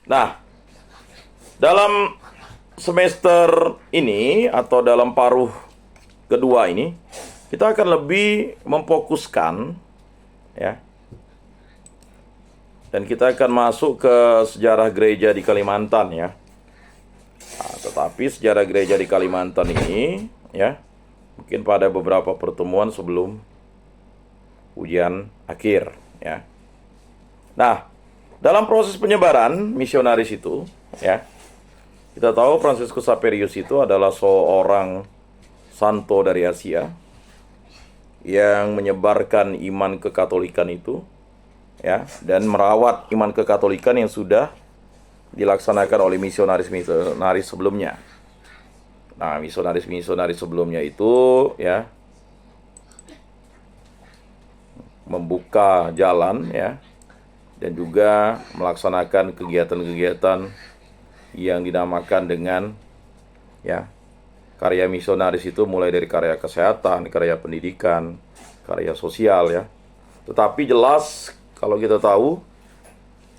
Nah, dalam semester ini atau dalam paruh kedua ini, kita akan lebih memfokuskan ya. Dan kita akan masuk ke sejarah gereja di Kalimantan ya. Nah, tetapi sejarah gereja di Kalimantan ini ya, mungkin pada beberapa pertemuan sebelum ujian akhir ya. Nah, dalam proses penyebaran misionaris itu ya, kita tahu Fransiskus Xaverius itu adalah seorang santo dari Asia yang menyebarkan iman kekatolikan itu ya, dan merawat iman kekatolikan yang sudah dilaksanakan oleh misionaris-misionaris sebelumnya. Nah, misionaris-misionaris sebelumnya itu ya membuka jalan ya, dan juga melaksanakan kegiatan-kegiatan yang dinamakan dengan ya karya misionaris itu, mulai dari karya kesehatan, karya pendidikan, karya sosial ya. Tetapi jelas kalau kita tahu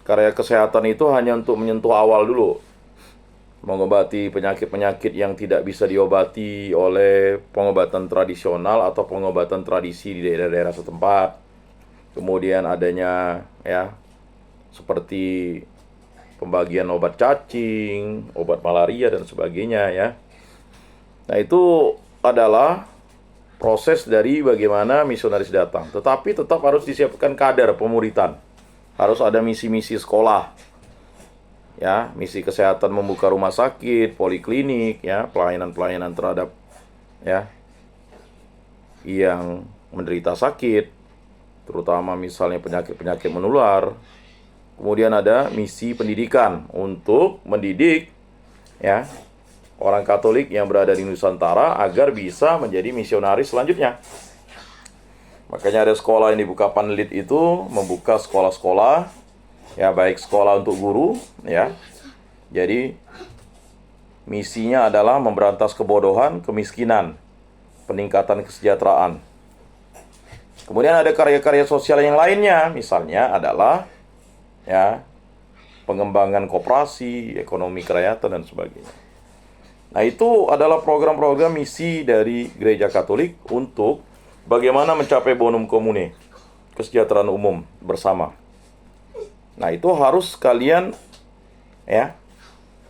karya kesehatan itu hanya untuk menyentuh awal dulu, mengobati penyakit-penyakit yang tidak bisa diobati oleh pengobatan tradisional atau pengobatan tradisi di daerah-daerah setempat. Kemudian adanya ya seperti pembagian obat cacing, obat malaria dan sebagainya ya. Nah, itu adalah proses dari bagaimana misionaris datang. Tetapi tetap harus disiapkan kader pemuritan. Harus ada misi-misi sekolah. Ya, misi kesehatan membuka rumah sakit, poliklinik ya, pelayanan-pelayanan terhadap ya yang menderita sakit, terutama misalnya penyakit-penyakit menular. Kemudian ada misi pendidikan untuk mendidik ya orang Katolik yang berada di Nusantara agar bisa menjadi misionaris selanjutnya. Makanya ada sekolah yang dibuka Panlit itu, membuka sekolah-sekolah ya, baik sekolah untuk guru ya. Jadi misinya adalah memberantas kebodohan, kemiskinan, peningkatan kesejahteraan. Kemudian ada karya-karya sosial yang lainnya, misalnya adalah ya pengembangan koperasi, ekonomi kerakyatan dan sebagainya. Nah, itu adalah program-program misi dari Gereja Katolik untuk bagaimana mencapai bonum commune, kesejahteraan umum bersama. Nah, itu harus kalian ya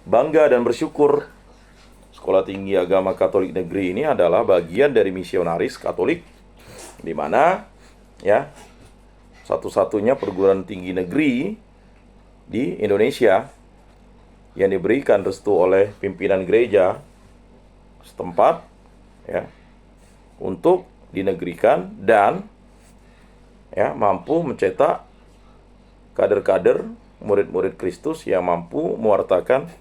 bangga dan bersyukur. Sekolah Tinggi Agama Katolik Negeri ini adalah bagian dari misionaris Katolik, di mana ya satu-satunya perguruan tinggi negeri di Indonesia yang diberikan restu oleh pimpinan gereja setempat ya untuk dinegrikan dan ya mampu mencetak kader-kader murid-murid Kristus yang mampu mewartakan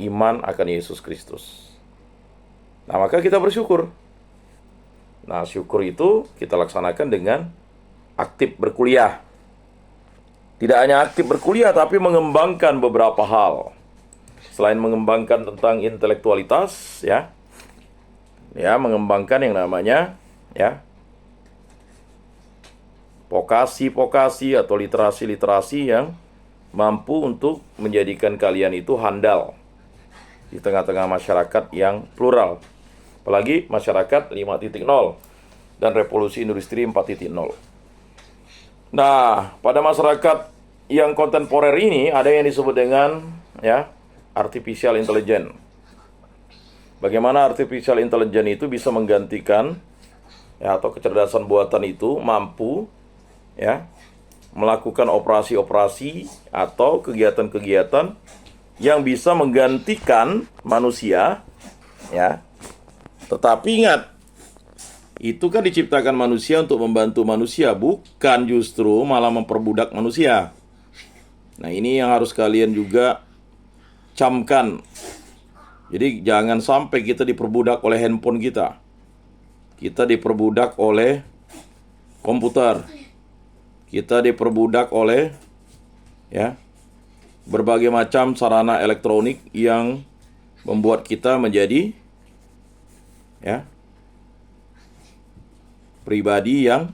iman akan Yesus Kristus. Nah, maka kita bersyukur. Nah, syukur itu kita laksanakan dengan aktif berkuliah. Tidak hanya aktif berkuliah, tapi mengembangkan beberapa hal. Selain mengembangkan tentang intelektualitas, ya, mengembangkan yang namanya, ya, vokasi-vokasi atau literasi-literasi yang mampu untuk menjadikan kalian itu handal di tengah-tengah masyarakat yang plural. Apalagi masyarakat 5.0 dan revolusi industri 4.0. Nah, pada masyarakat yang kontemporer ini ada yang disebut dengan ya artificial intelligence. Bagaimana artificial intelligence itu bisa menggantikan ya, atau kecerdasan buatan itu mampu ya melakukan operasi-operasi atau kegiatan-kegiatan yang bisa menggantikan manusia ya. Tetapi ingat, itu kan diciptakan manusia untuk membantu manusia, bukan justru malah memperbudak manusia. Nah, ini yang harus kalian juga camkan. Jadi jangan sampai kita diperbudak oleh handphone kita. Kita diperbudak oleh komputer. Kita diperbudak oleh ya berbagai macam sarana elektronik yang membuat kita menjadi ya pribadi yang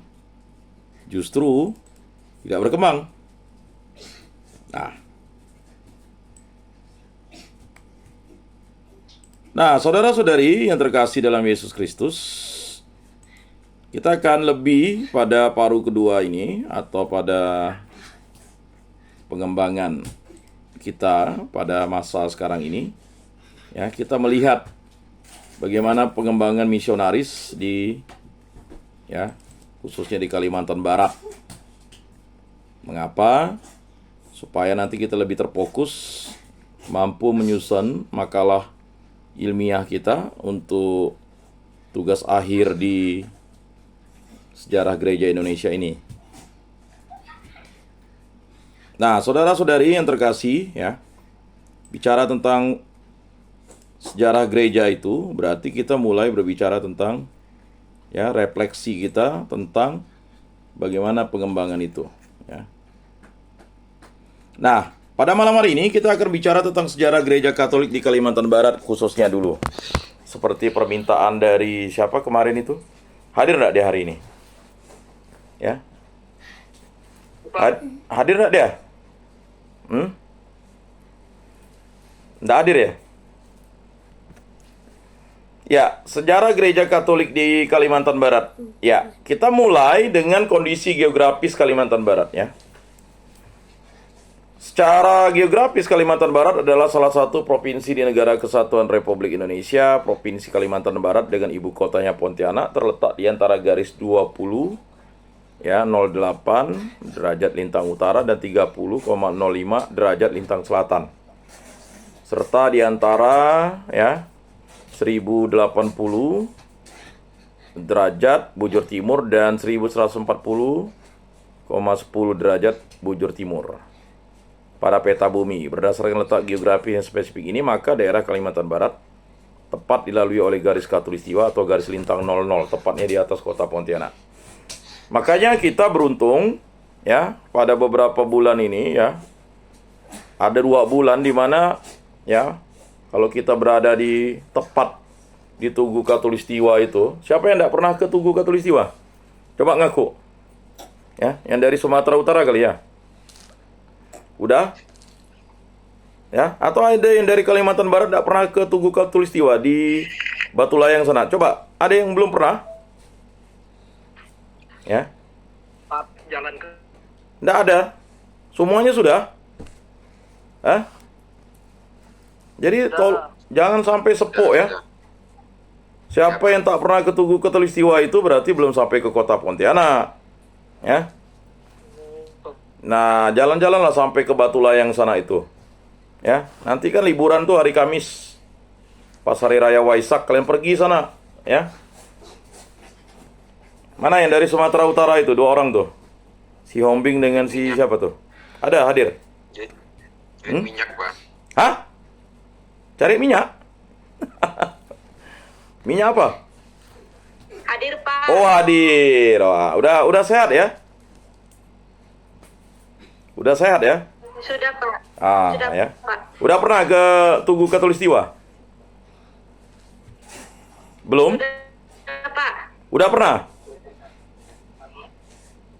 justru tidak berkembang. Nah, Nah, saudara-saudari yang terkasih dalam Yesus Kristus, kita akan lebih pada paruh kedua ini atau pada pengembangan kita pada masa sekarang ini. Ya, kita melihat bagaimana pengembangan misionaris khususnya di Kalimantan Barat. Mengapa? Supaya nanti kita lebih terfokus, mampu menyusun makalah ilmiah kita untuk tugas akhir di sejarah gereja Indonesia ini. Nah, saudara-saudari yang terkasih, ya, bicara tentang sejarah gereja itu berarti kita mulai berbicara tentang refleksi kita tentang bagaimana pengembangan itu, ya. Nah, pada malam hari ini kita akan bicara tentang sejarah gereja Katolik di Kalimantan Barat khususnya dulu. Seperti permintaan dari siapa kemarin itu? Hadir enggak dia hari ini? Ya. Hadir enggak dia? Enggak hadir ya? Ya, sejarah gereja Katolik di Kalimantan Barat. Ya, kita mulai dengan kondisi geografis Kalimantan Barat, ya. Secara geografis, Kalimantan Barat adalah salah satu provinsi di Negara Kesatuan Republik Indonesia. Provinsi Kalimantan Barat dengan ibu kotanya Pontianak terletak di antara garis 20 08 derajat lintang utara dan 30,05 derajat lintang selatan. Serta di antara 1080 derajat bujur timur dan 1140,10 derajat bujur timur. Pada peta bumi, berdasarkan letak geografi yang spesifik ini, maka daerah Kalimantan Barat tepat dilalui oleh garis khatulistiwa atau garis lintang 00, tepatnya di atas kota Pontianak. Makanya kita beruntung, ya, pada beberapa bulan ini, ya, ada 2 bulan di mana, ya, kalau kita berada di tepat di Tugu Khatulistiwa itu, siapa yang tidak pernah ke Tugu Khatulistiwa? Coba ngaku, ya, yang dari Sumatera Utara kali ya. Udah? Ya, atau ada yang dari Kalimantan Barat tidak pernah ke Tugu Khatulistiwa di Batu Layang sana? Coba, ada yang belum pernah? Ya. Jalan ke... Tidak ada. Semuanya sudah. Jadi jangan sampai sepok ya. Siapa yang tak pernah ke Tugu Khatulistiwa itu berarti belum sampai ke kota Pontianak. Ya. Nah, jalan-jalanlah sampai ke Batu Layang sana itu. Ya, nanti kan liburan tuh hari Kamis. Pas hari raya Waisak kalian pergi sana, ya. Mana yang dari Sumatera Utara itu 2 orang tuh? Si Hombing dengan si siapa tuh? Ada hadir? Minyak, Pak. Hah? Cari minyak? Minyak apa? Hadir, Pak. Oh, hadir. Wah, udah sehat ya? Udah sehat ya? Sudah, Pak. Sudah, ya. Pak. Udah pernah ke Tugu Khatulistiwa? Belum? Sudah, Pak. Udah pernah?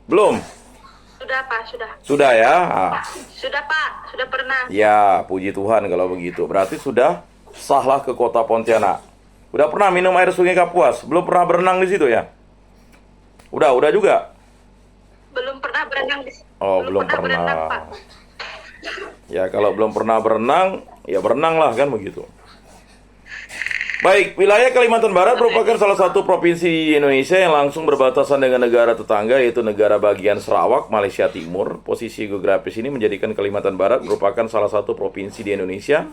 Belum? Sudah, Pak. Sudah. Sudah ya? Sudah, Pak. Sudah pernah. Ya, puji Tuhan kalau begitu. Berarti sudah sahlah ke kota Pontianak. Udah pernah minum air Sungai Kapuas? Belum pernah berenang di situ ya? Udah juga? Belum pernah berenang di situ. Oh, belum pernah. Berenang, Pak. Ya, kalau belum pernah berenang, ya berenanglah kan begitu. Baik, wilayah Kalimantan Barat merupakan salah satu provinsi di Indonesia yang langsung berbatasan dengan negara tetangga, yaitu negara bagian Sarawak, Malaysia Timur. Posisi geografis ini menjadikan Kalimantan Barat merupakan salah satu provinsi di Indonesia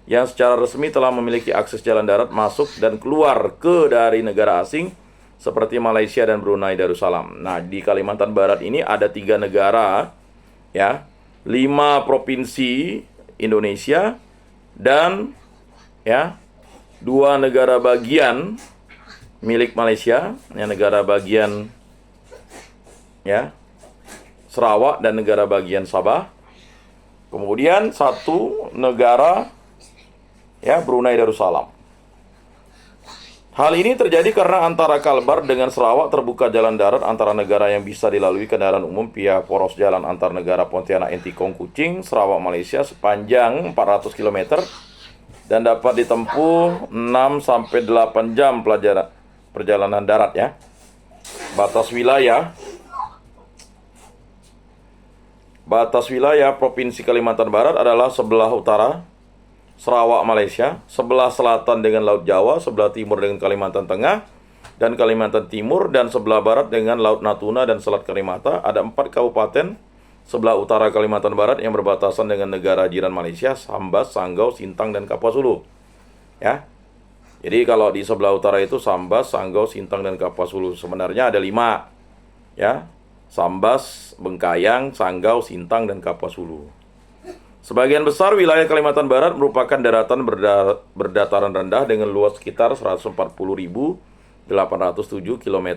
yang secara resmi telah memiliki akses jalan darat masuk dan keluar dari negara asing seperti Malaysia dan Brunei Darussalam. Nah, di Kalimantan Barat ini ada 3 negara, ya, 5 provinsi Indonesia dan, ya, 2 negara bagian milik Malaysia, yang negara bagian, ya, Sarawak dan negara bagian Sabah. Kemudian 1 negara, ya, Brunei Darussalam. Hal ini terjadi karena antara Kalbar dengan Sarawak terbuka jalan darat antara negara yang bisa dilalui kendaraan umum via poros jalan antar negara Pontianak Entikong Kucing, Sarawak Malaysia sepanjang 400 km dan dapat ditempuh 6 sampai 8 jam perjalanan darat ya. Batas wilayah Provinsi Kalimantan Barat adalah sebelah utara Sarawak Malaysia, sebelah selatan dengan Laut Jawa, sebelah timur dengan Kalimantan Tengah dan Kalimantan Timur, dan sebelah barat dengan Laut Natuna dan Selat Karimata. Ada 4 kabupaten sebelah utara Kalimantan Barat yang berbatasan dengan negara jiran Malaysia, Sambas, Sanggau, Sintang, dan Kapuas Hulu. Ya. Jadi kalau di sebelah utara itu Sambas, Sanggau, Sintang, dan Kapuas Hulu. Sebenarnya ada 5. Ya. Sambas, Bengkayang, Sanggau, Sintang, dan Kapuas Hulu. Sebagian besar wilayah Kalimantan Barat merupakan daratan berdataran rendah dengan luas sekitar 140.807 km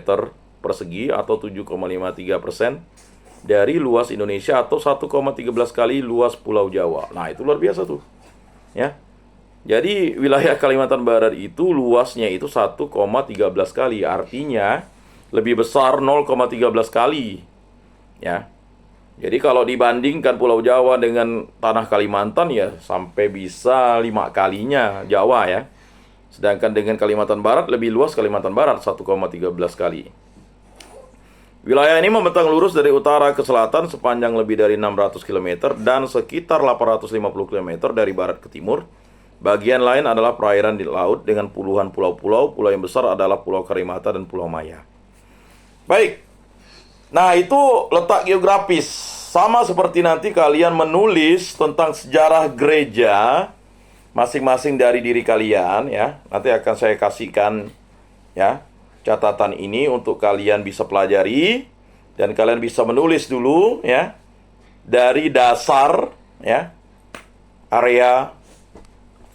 persegi atau 7,53% dari luas Indonesia atau 1,13 kali luas Pulau Jawa. Nah, itu luar biasa tuh. Ya. Jadi wilayah Kalimantan Barat itu luasnya itu 1,13 kali, artinya lebih besar 0,13 kali. Ya. Jadi kalau dibandingkan Pulau Jawa dengan tanah Kalimantan ya sampai bisa 5 kalinya Jawa ya. Sedangkan dengan Kalimantan Barat lebih luas Kalimantan Barat 1,13 kali. Wilayah ini membentang lurus dari utara ke selatan sepanjang lebih dari 600 km dan sekitar 850 km dari barat ke timur. Bagian lain adalah perairan di laut dengan puluhan pulau-pulau. Pulau yang besar adalah Pulau Karimata dan Pulau Maya. Baik. Nah, itu letak geografis. Sama seperti nanti kalian menulis tentang sejarah gereja masing-masing dari diri kalian ya. Nanti akan saya kasihkan ya catatan ini untuk kalian bisa pelajari dan kalian bisa menulis dulu ya dari dasar ya area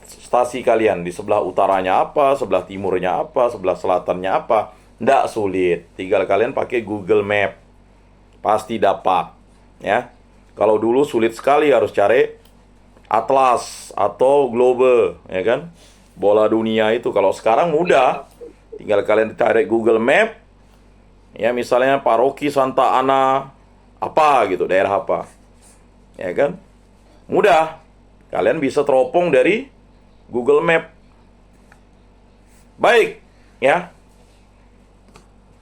stasi kalian, di sebelah utaranya apa, sebelah timurnya apa, sebelah selatannya apa. Nggak sulit, tinggal kalian pakai Google Map pasti dapat ya. Kalau dulu sulit sekali harus cari atlas atau globe ya kan, bola dunia itu. Kalau sekarang mudah, tinggal kalian cari Google Map ya, misalnya paroki Santa Ana apa gitu, daerah apa ya kan, mudah, kalian bisa teropong dari Google Map. Baik ya.